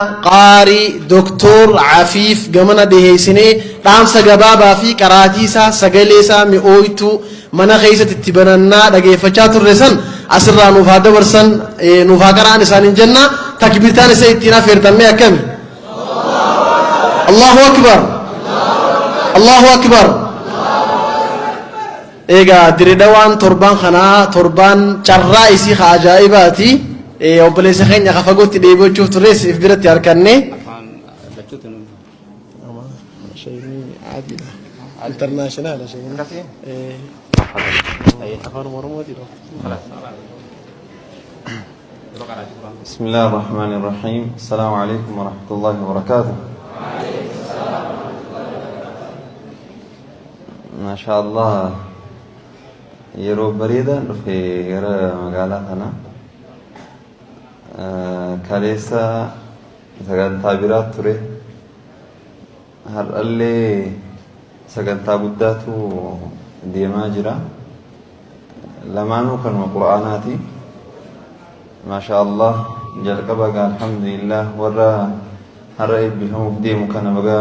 قاري دكتور عفيف جمنا دهيسني رام سجبابا في كراتيسا سجليسا مئويتو منا خيسة تبننا دقي فجات الرسن أسرع نفاده ورسن نفاقران إنسان الجنة تكبيرتان سيدنا فيرتمي كم الله أكبر الله أكبر إيجا دريدوان تربان خنا تربان شرائسي خاجائباتي وبليس خين يا خفقوت ديبو تشوف تريس في بيرت ياركني شيء عادي انترناشونال شيء بسم الله الرحمن الرحيم. السلام عليكم ورحمة الله وبركاته. ما شاء الله يرو بريدا في مقالاتنا كاليسا سجنتا برات تري هر اللي سجنتا بداتو ديما جرا لمانو كانوا قرآناتي ما شاء الله جلقة بقى الحمد لله ورا هر بهم ديمو كان بقى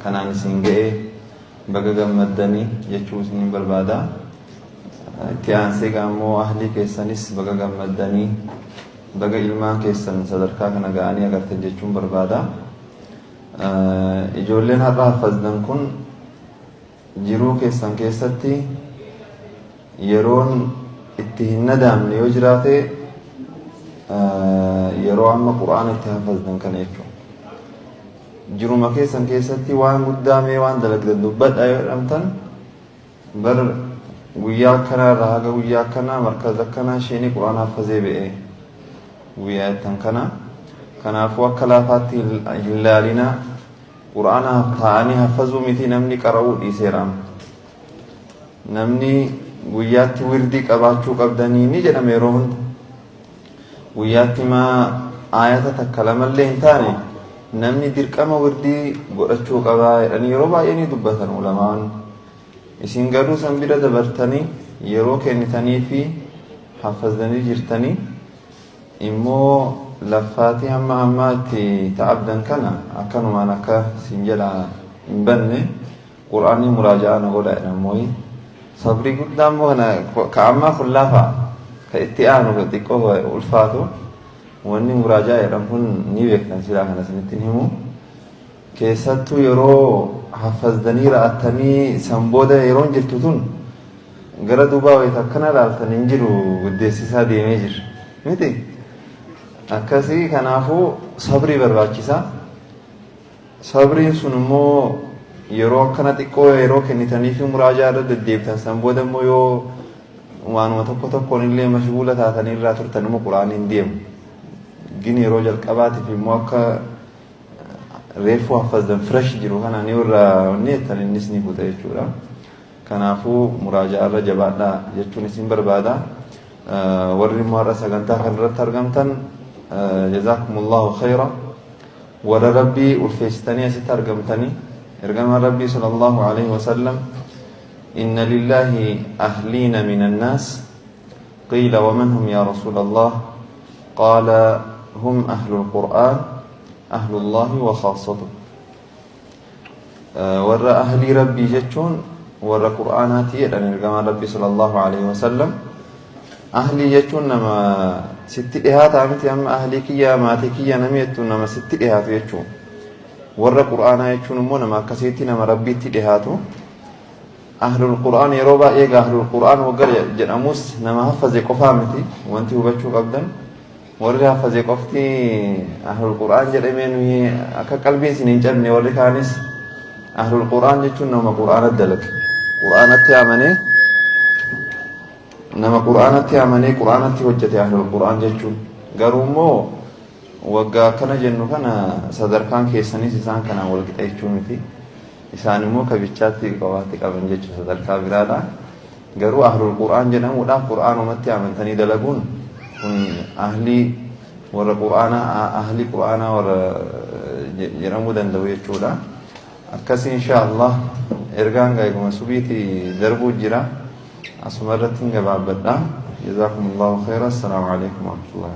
كان عن سنجئ بقى جمدني يجوزني بالبادا تيانسي قاموا أهلي كيسانيس بقى جمدني بقى إلمان كيسان صدركا كنا قاني أقر تجيشون بربادا إجولين هرّا فزدن كن جيرو كيسان كيستي يرون اتهن دام ليوجراته يرو عما قرآن اتهن فزدن كان يجو جيرو ما كيسان كيستي وان قدامي وان دلق دلدبت أيو أمتن بر ويا كنا رهاق ويا كنا مركز كنا شيني قرآن حفظي بئي وياتن كنا فوق كلافات هلالنا قرآن ثاني حفظوا متي نمني قرأوا إسرام نمني ويات وردي كباشو كبدني نجنا ميرون ويات ما آيات تكلم الله ثاني نمني دركما وردي قرأشو كبا يعني ربع يعني دبتن علماء إسنجرو سنبيرة دبرتني يروك إنتني في حفظني جرتني immoo laffaati hamma itti ta'abdan kana akkanumaan akka sinjala hin banne qur'aanni muraaja'aa na godha jedhamoo sabrii guddaa immoo ka ammaa kun lafa ka itti aanu xiqqoo ulfaatu wanni muraaja'aa jedhamu kun ni beektan silaa kana isinitti himu keessattuu yeroo hafazdanii ra'attanii san booda yeroon jirtu tun gara duubaa wayita akkana laaltan hin jiru guddeessisaa deemee jira miti akkasii kanaafuu sabrii barbaachisaa sabriin sun immoo yeroo akkana xiqqoo yeroo kennitanii fi muraajaa irra deddeebitan san booda immoo yoo waanuma tokkoon illee mashguula taatanii irraa turtan immoo quraaniin deemu gini yeroo jalqabaatiif immoo akka reefuu haffazdan fresh jiru kanaan yoo irraa wanneettan innis ni fuuta jechuudha kanaafuu muraajaa irra jabaadhaa jechuun isin barbaada warri immoo har'a sagantaa kanarratti argamtan جزاكم الله خيرا ورا ربي والفيستانية سترقمتني ارقم ربي صلى الله عليه وسلم إن لله أهلين من الناس قيل ومن هم يا رسول الله قال هم أهل القرآن أهل الله وخاصته ورا أهلي ربي جتشون ورا قرآناتي لأن ارقم ربي صلى الله عليه وسلم أهلي جتشون نما ستي إهات عمتي أما أهلي كيا ماتي كيا نميتو نما ستي إهات يجون ورّا قرآن يجون مو نما كسيتي نما ربي تي إهاتو أهل القرآن يروبا إيجا أهل القرآن وقال جناموس نما حفظ قفامتي وانتي وبتشو قبضن ورّا حفظ قفتي أهل القرآن جرمين وهي أكا قلبي سننجرني ورّا كانس أهل القرآن يجون نما قرآن الدلك قرآن التيامني nama quraanatti amanee quraanatti hojjete ahlul quraan jechuun garuu immoo waggaa akkana jennu kana sadarkaan keessanis isaan kanaan wal qixa jechuu miti isaan immoo kabichaatti qabaatti qaban jechuun sadarkaa biraadha garuu ahlul quraan jedhamuudhaaf quraanumatti amantanii dalaguun kun ahlii warra quraanaa ahlii quraanaa warra jedhamuu danda'u jechuudha akkasii inshaallah ergaan gaa'iguma subiiti darbuu jira أسمرتين جباب بدأ جزاكم الله خيرا السلام عليكم ورحمة الله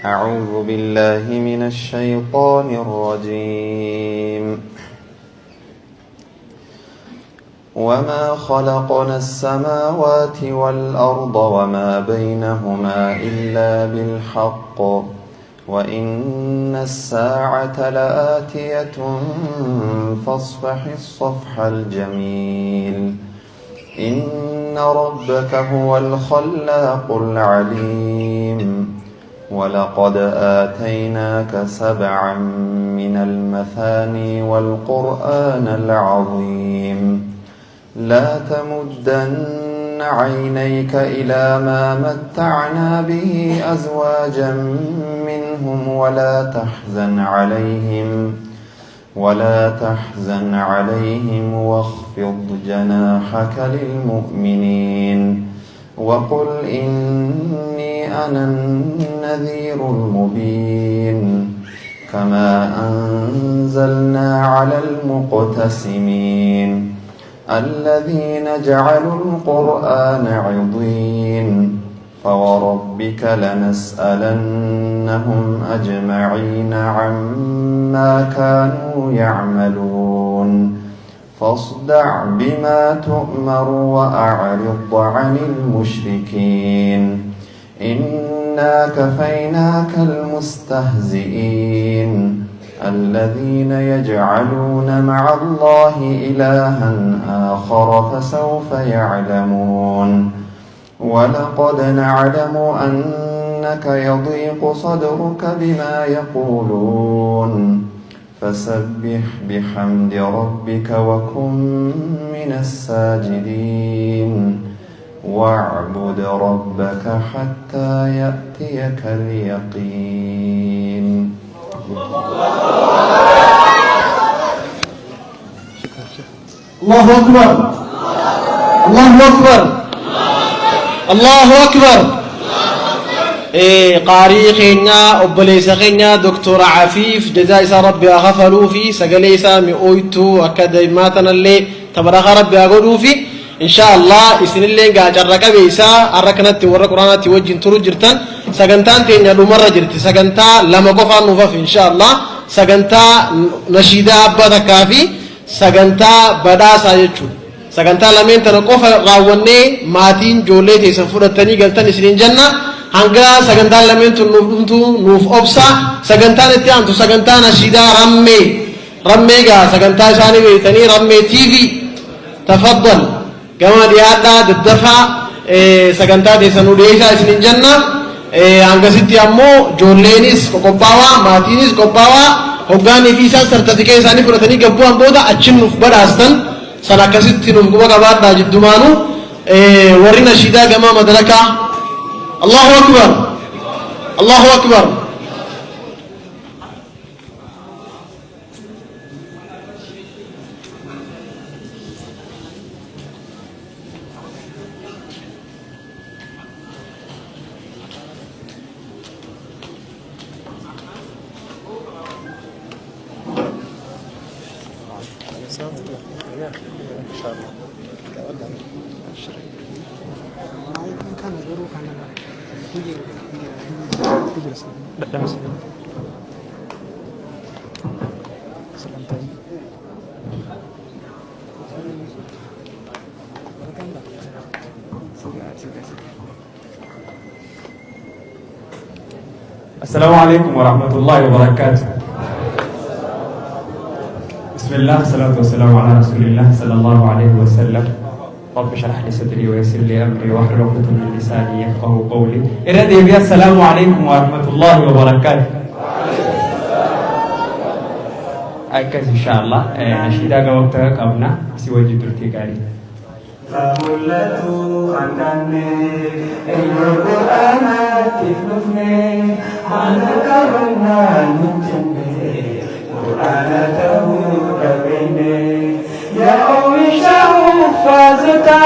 أعوذ بالله من الشيطان الرجيم وما خلقنا السماوات والأرض وما بينهما إلا بالحق وإن الساعة لآتية فاصفح الصفح الجميل إن ربك هو الخلاق العليم ولقد آتيناك 7 من المثاني والقرآن العظيم لا تمدن عينيك إلى ما متعنا به أزواجا منهم ولا تحزن عليهم واخفض جناحك للمؤمنين وقل إني أنا النذير المبين كما أنزلنا على المقتسمين الذين جعلوا القرآن عضين فوربك لنسألنهم أجمعين عما كانوا يعملون فاصدع بما تؤمر وأعرض عن المشركين إنا كفيناك المستهزئين الذين يجعلون مع الله إلها آخر فسوف يعلمون ولقد نعلم أنك يضيق صدرك بما يقولون فسبح بحمد ربك وكن من الساجدين واعبد ربك حتى يأتيك اليقين. الله أكبر الله أكبر الله أكبر. قاري خينا أبليس خينا دكتور عفيف جزائس ربي أغفلوا في سجليسا مئويتو أكاديماتنا اللي تبرخ ربي أقولوا في إن شاء الله إسن اللي قاعد بيسا أركنت ورا قرآنات وجه ترجرتن سجنتان تينيا مرة جرت سجنتا لما قفا نوفف إن شاء الله سجنتا نشيدا أبدا كافي سجنتا بدا سايتشو سجنتا لمن تنقف راوني ماتين جولتي سفرتني قلتني سنين جنة hanga sagantaan lameentu nuuf obsa sagantaan itti aantu sagantaa nashiidaa rammee gaa sagantaa isaanii beeytanii rammee TV tafaddal gama dhiyaadhaa daddafaa sagantaa teessanuu dhiyeessaa isinin janna hangasitti ammoo joolleenis qophaawaa maatiinis qophaawaa hoggaanii fi isaan sartafikee isaanii fudhatanii gabbu'an booda achin nuuf badhaastan san akkasitti nuuf quba qabaadhaa jiddumaanu warri nashiidaa gama madarakaa الله أكبر الله أكبر. السلام عليكم ورحمة الله وبركاته. بسم الله والصلاة والسلام على رسول الله صلى الله عليه وسلم. رب اشرح لي صدري ويسر لي أمري واحلل عقدة من لساني يفقهوا قولي. السلام عليكم ورحمة الله وبركاته. أكيد إن شاء الله نشيدا وقتها قبلنا سوى جدرتي قالي. فملتو أنني القرآن تفنفني عنك رنا نجني قرآن تهود بيني يا أمي شاو فازتا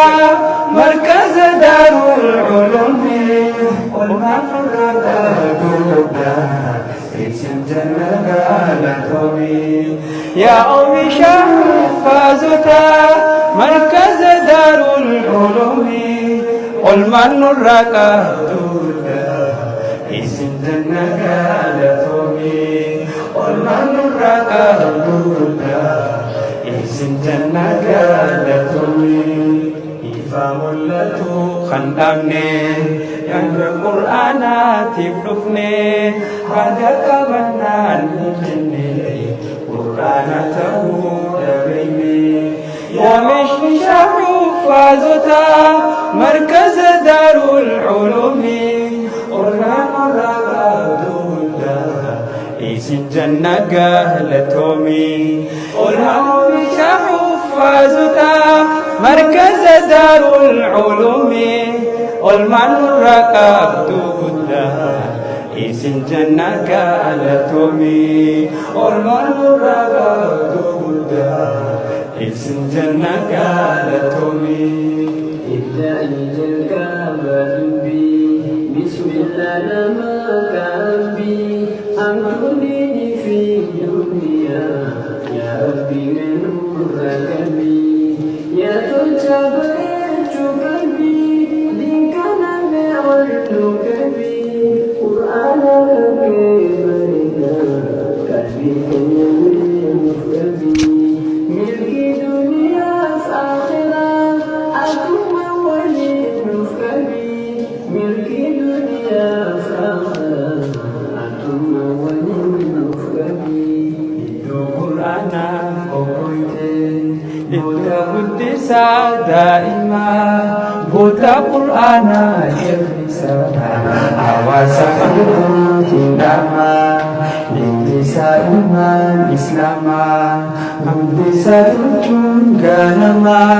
مركز دار العلوم والما فقد قلوبنا اسم جنة قالتني يا أمي شاو فازتا مركز دار العلوم olmaan nurraa qabduudha isin janna galatoomii olmaan nurraa qabduudha isin janna galatoomii ifa mul'atu kan dhabne yanga qur'aanaatiif dhufne haga qabannaan hin jenne qur'aana ta'uu dhabeeyne oomishni shahuffaazoota markaza daarul culuumi olmaan nurraa qabduudha isin janna galatoomii olmaan shahuffaazoota markaza daarul culuumi olmaan nurraa qabduudha isin janna galatoomii olmaan nurraa qabduudha isin janna galatoomii ibda'i jalqaba dubbii bismillah nama qalbii hamduni fi duniyaa yaa rabbi nurra qalbii yaa tolcha bareechuu qalbii dinkana meewwaltu qalbii qur'aana kee bareedaa qalbii keenya nuuf qalbii milki duniyaaf akhiraa akkuma waliin nuuf qalbii milki duniyaaf akhiraa akkuma waliin nuuf qalbii iddoo qur'aana qoqqooyte iddoo guddisaa daa'imaa goota qur'aana eebbisaa hawaasa hundaamaa leenjisaa ilmaan islaamaa hamdisaa tolchuun gaanamaa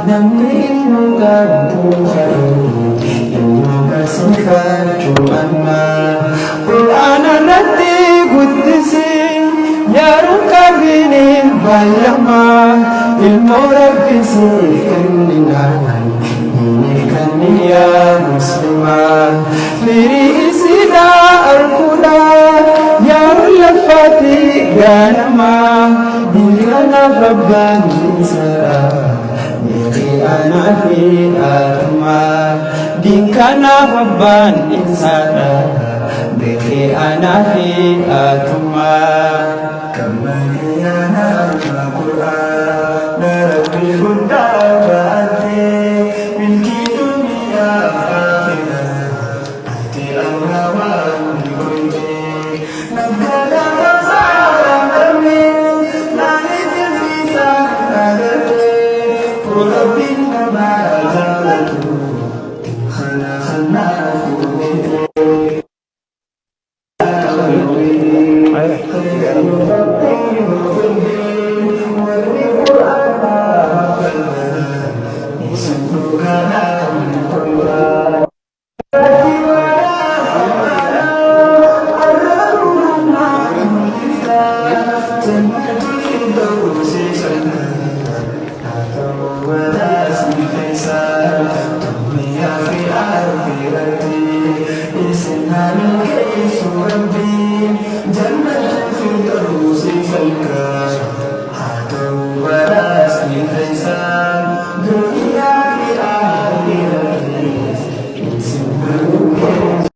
namni ilmu gaantuu fayyuu ilmu barsiifachuu ammaa qur'aana irratti guddisii yaaruu qabiiniin baay'amaa ilmoo rabbisii kenninaan ya musliman firi isida arkuna ya lafati ganama dikana rabban isra diki ana fi atma dikana rabban isra diki ana fi atma kama yana Quran rabbi bunda Thank you.